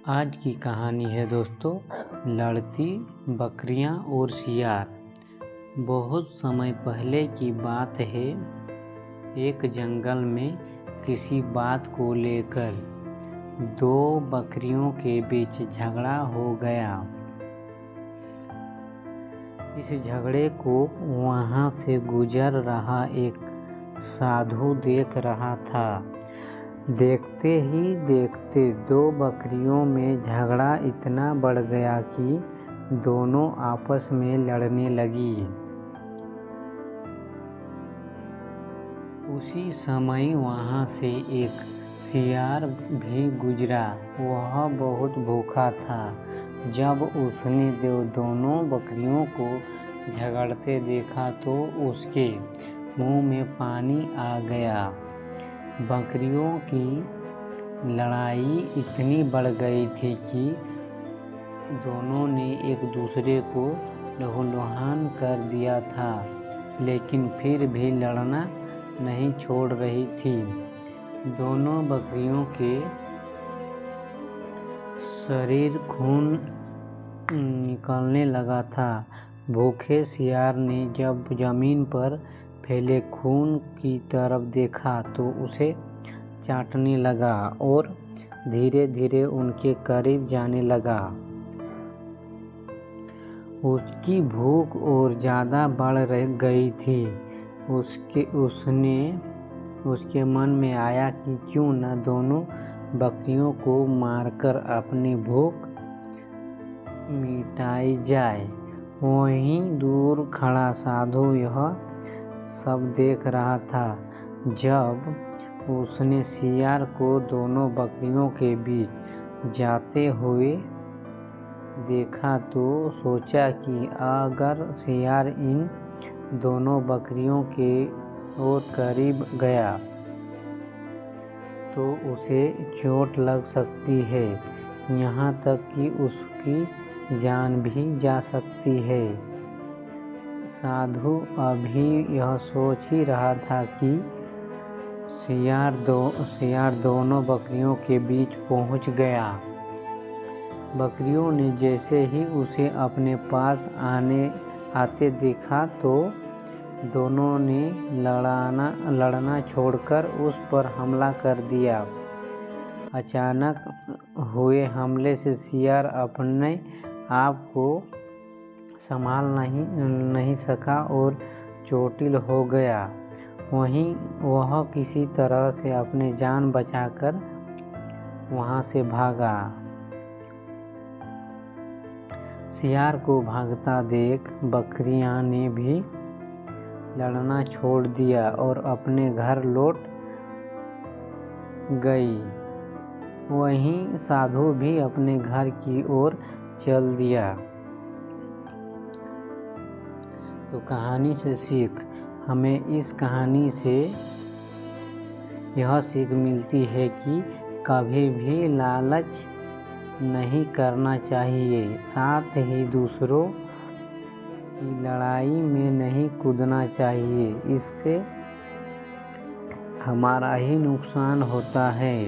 आज की कहानी है दोस्तों, लड़ती बकरियां और सियार। बहुत समय पहले की बात है। एक जंगल में किसी बात को लेकर दो बकरियों के बीच झगड़ा हो गया। इस झगड़े को वहां से गुजर रहा एक साधु देख रहा था। देखते ही देखते दो बकरियों में झगड़ा इतना बढ़ गया कि दोनों आपस में लड़ने लगी। उसी समय वहां से एक सियार भी गुजरा। वह बहुत भूखा था। जब उसने दोनों बकरियों को झगड़ते देखा तो उसके मुंह में पानी आ गया। बकरियों की लड़ाई इतनी बढ़ गई थी कि दोनों ने एक दूसरे को लहूलुहान कर दिया था, लेकिन फिर भी लड़ना नहीं छोड़ रही थी। दोनों बकरियों के शरीर खून निकलने लगा था। भूखे सियार ने जब जमीन पर फैले खून की तरफ देखा तो उसे चाटने लगा और धीरे धीरे उनके करीब जाने लगा। उसकी भूख और ज़्यादा बढ़ गई थी। उसके मन में आया कि क्यों न दोनों बकरियों को मारकर अपनी भूख मिटाई जाए। वहीं दूर खड़ा साधु यह सब देख रहा था। जब उसने सियार को दोनों बकरियों के बीच जाते हुए देखा तो सोचा कि अगर सियार इन दोनों बकरियों के और करीब गया तो उसे चोट लग सकती है, यहाँ तक कि उसकी जान भी जा सकती है। साधु अभी यह सोच ही रहा था कि सियार दोनों बकरियों के बीच पहुंच गया। बकरियों ने जैसे ही उसे अपने पास आते देखा तो दोनों ने लड़ना छोड़कर उस पर हमला कर दिया। अचानक हुए हमले से सियार अपने आप को संभाल नहीं सका और चोटिल हो गया। वहीं वह किसी तरह से अपनी जान बचाकर वहां से भागा। सियार को भागता देख बकरियां ने भी लड़ना छोड़ दिया और अपने घर लौट गई। वहीं साधु भी अपने घर की ओर चल दिया। तो कहानी से सीख, हमें इस कहानी से यह सीख मिलती है कि कभी भी लालच नहीं करना चाहिए, साथ ही दूसरों की लड़ाई में नहीं कूदना चाहिए। इससे हमारा ही नुकसान होता है।